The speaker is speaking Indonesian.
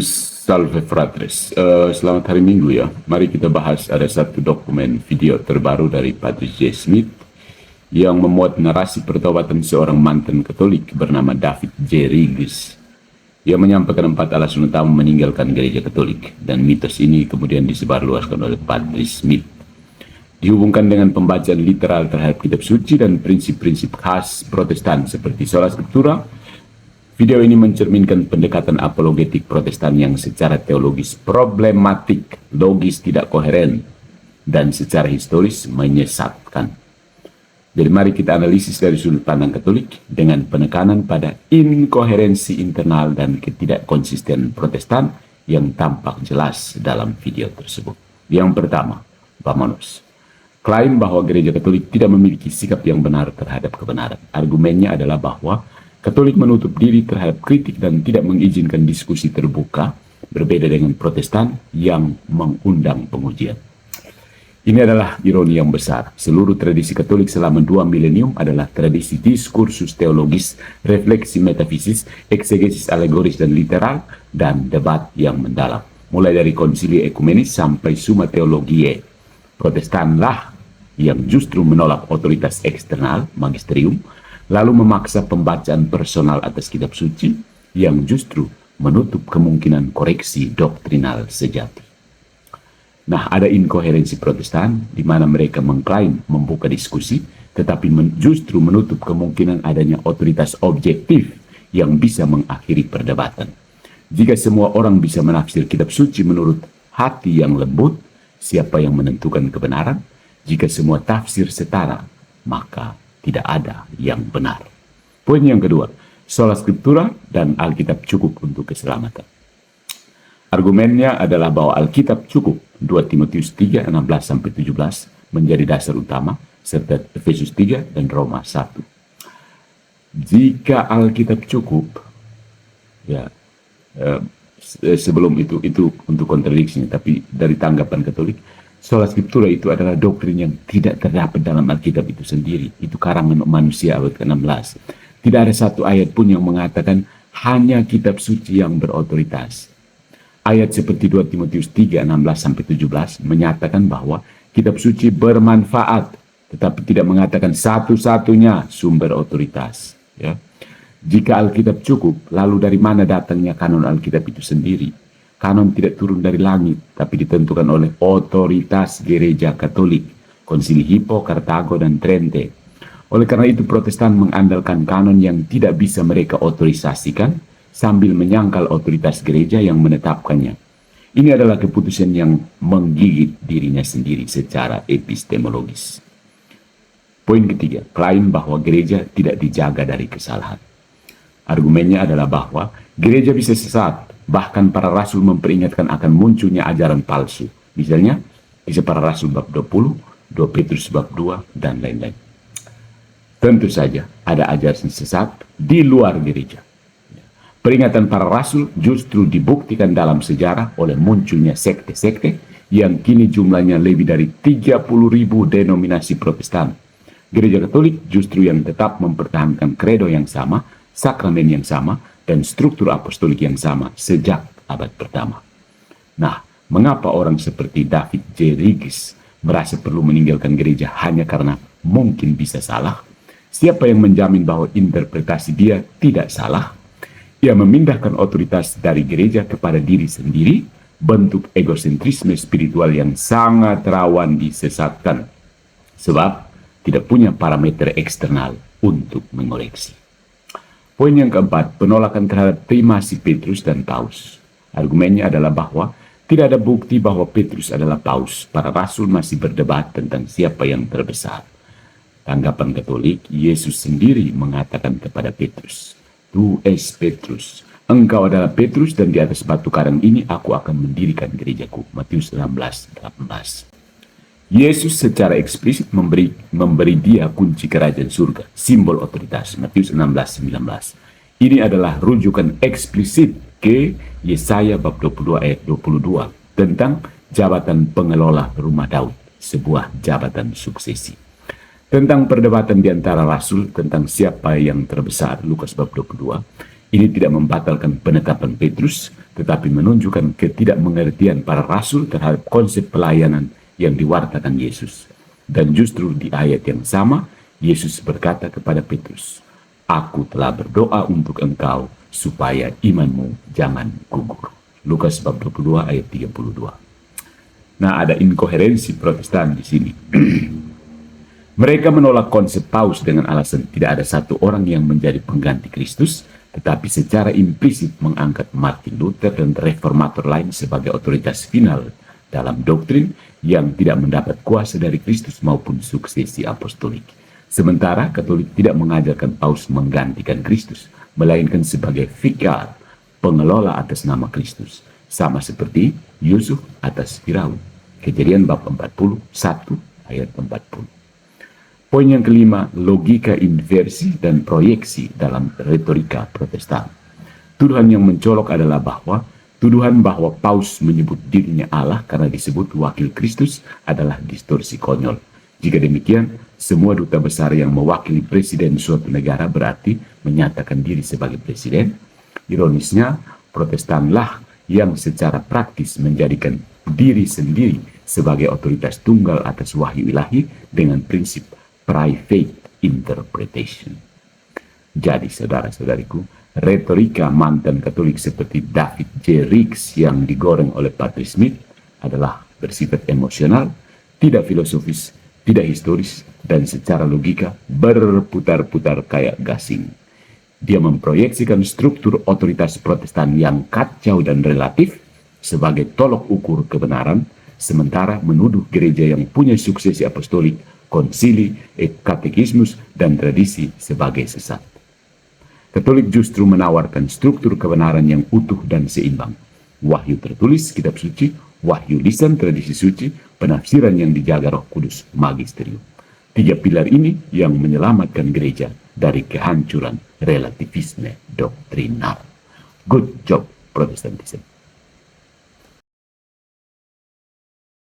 Salve fratres. Selamat hari Minggu ya. Mari kita bahas ada satu dokumen video terbaru dari Patrice J. Smith yang memuat narasi pertobatan seorang mantan Katolik bernama David J. Riggs. Ia menyampaikan 4 alasan utama meninggalkan gereja Katolik, dan mitos ini kemudian disebarluaskan oleh Patrice Smith. Dihubungkan dengan pembacaan literal terhadap kitab suci dan prinsip-prinsip khas Protestan seperti sola scriptura. Video ini mencerminkan pendekatan apologetik Protestan yang secara teologis problematik, logis tidak koheren, dan secara historis menyesatkan. Jadi mari kita analisis dari sudut pandang Katolik dengan penekanan pada inkoherensi internal dan ketidakkonsistenan Protestan yang tampak jelas dalam video tersebut. Yang pertama, Vamonos. Klaim bahwa gereja Katolik tidak memiliki sikap yang benar terhadap kebenaran. Argumennya adalah bahwa Katolik menutup diri terhadap kritik dan tidak mengizinkan diskusi terbuka, berbeda dengan Protestan yang mengundang pengujian. Ini adalah ironi yang besar. Seluruh tradisi Katolik selama 2 milenium adalah tradisi diskursus teologis, refleksi metafisis, eksegesis alegoris dan literal, dan debat yang mendalam. Mulai dari konsili ekumenis sampai summa theologiae. Protestanlah yang justru menolak otoritas eksternal, magisterium, lalu memaksa pembacaan personal atas kitab suci yang justru menutup kemungkinan koreksi doktrinal sejati. Nah, ada inkoherensi Protestan di mana mereka mengklaim membuka diskusi, tetapi justru menutup kemungkinan adanya otoritas objektif yang bisa mengakhiri perdebatan. Jika semua orang bisa menafsir kitab suci menurut hati yang lembut, siapa yang menentukan kebenaran? Jika semua tafsir setara, maka tidak ada yang benar. Poin yang kedua, sola scriptura dan Alkitab cukup untuk keselamatan. Argumennya adalah bahwa Alkitab cukup, 2 Timotius 3, 16-17 menjadi dasar utama, serta Efesus 3 dan Roma 1. Jika Alkitab cukup, ya sebelum itu untuk kontradiksinya, tapi dari tanggapan Katolik, sola scriptura itu adalah doktrin yang tidak terdapat dalam Alkitab itu sendiri. Itu karangan manusia abad ke-16. Tidak ada satu ayat pun yang mengatakan hanya kitab suci yang berotoritas. Ayat seperti 2 Timotius 3, 16-17 menyatakan bahwa kitab suci bermanfaat, tetapi tidak mengatakan satu-satunya sumber otoritas. Ya. Jika Alkitab cukup, lalu dari mana datangnya kanon Alkitab itu sendiri? Kanon tidak turun dari langit, tapi ditentukan oleh otoritas gereja Katolik, Konsili Hippo, Kartago, dan Trente. Oleh karena itu Protestan mengandalkan kanon yang tidak bisa mereka otorisasikan, sambil menyangkal otoritas gereja yang menetapkannya. Ini adalah keputusan yang menggigit dirinya sendiri secara epistemologis. Poin ketiga, klaim bahwa gereja tidak dijaga dari kesalahan. Argumennya adalah bahwa gereja bisa sesat, bahkan para rasul memperingatkan akan munculnya ajaran palsu. Misalnya, Kisah Para Rasul bab 20, 2 Petrus bab 2, dan lain-lain. Tentu saja ada ajaran sesat di luar gereja. Peringatan para rasul justru dibuktikan dalam sejarah oleh munculnya sekte-sekte yang kini jumlahnya lebih dari 30.000 denominasi Protestan. Gereja Katolik justru yang tetap mempertahankan kredo yang sama, sakramen yang sama, dan struktur apostolik yang sama sejak abad pertama. Nah, mengapa orang seperti David J. Riggs merasa perlu meninggalkan gereja hanya karena mungkin bisa salah? Siapa yang menjamin bahwa interpretasi dia tidak salah? Ia memindahkan otoritas dari gereja kepada diri sendiri, bentuk egosentrisme spiritual yang sangat rawan disesatkan, sebab tidak punya parameter eksternal untuk mengoreksi. Poin yang keempat, penolakan terhadap primasi Petrus dan Paus. Argumennya adalah bahwa tidak ada bukti bahwa Petrus adalah Paus. Para rasul masih berdebat tentang siapa yang terbesar. Tanggapan Katolik, Yesus sendiri mengatakan kepada Petrus, "Tu es Petrus, engkau adalah Petrus dan di atas batu karang ini aku akan mendirikan gerejaku." Matius 16:18. Yesus secara eksplisit memberi dia kunci kerajaan surga, simbol otoritas, Matius 16:19. Ini adalah rujukan eksplisit ke Yesaya bab 22 ayat 22 tentang jabatan pengelola rumah Daud, sebuah jabatan suksesi. Tentang perdebatan di antara rasul tentang siapa yang terbesar, Lukas bab 22, Ini tidak membatalkan penetapan Petrus, tetapi menunjukkan ketidakmengertian para rasul terhadap konsep pelayanan yang diwartakan Yesus. Dan justru di ayat yang sama, Yesus berkata kepada Petrus, "Aku telah berdoa untuk engkau supaya imanmu jangan gugur." Lukas bab 22 ayat 32. Nah, ada inkoherensi Protestan di sini. Mereka menolak konsep paus dengan alasan tidak ada satu orang yang menjadi pengganti Kristus, tetapi secara implisit mengangkat Martin Luther dan reformator lain sebagai otoritas final dalam doktrin yang tidak mendapat kuasa dari Kristus maupun suksesi apostolik. Sementara Katolik tidak mengajarkan paus menggantikan Kristus, melainkan sebagai vikar, pengelola atas nama Kristus, sama seperti Yusuf atas Firaun. Kejadian bab 41 ayat 40. Poin yang kelima, logika inversi dan proyeksi dalam retorika Protestan. Tuduhan yang mencolok adalah tuduhan bahwa paus menyebut dirinya Allah karena disebut wakil Kristus adalah distorsi konyol. Jika demikian, semua duta besar yang mewakili presiden suatu negara berarti menyatakan diri sebagai presiden. Ironisnya, Protestanlah yang secara praktis menjadikan diri sendiri sebagai otoritas tunggal atas wahyu ilahi dengan prinsip private interpretation. Jadi saudara-saudariku, retorika mantan Katolik seperti David J. Riggs yang digoreng oleh Patrick Smith adalah bersifat emosional, tidak filosofis, tidak historis, dan secara logika berputar-putar kayak gasing. Dia memproyeksikan struktur otoritas Protestan yang kacau dan relatif sebagai tolok ukur kebenaran, sementara menuduh gereja yang punya suksesi apostolik, konsili, katekismus, dan tradisi sebagai sesat. Katolik justru menawarkan struktur kebenaran yang utuh dan seimbang. Wahyu tertulis, kitab suci, wahyu lisan, tradisi suci, penafsiran yang dijaga Roh Kudus, magisterium. 3 pilar ini yang menyelamatkan gereja dari kehancuran relativisme doktrinal. Good job, Protestantism.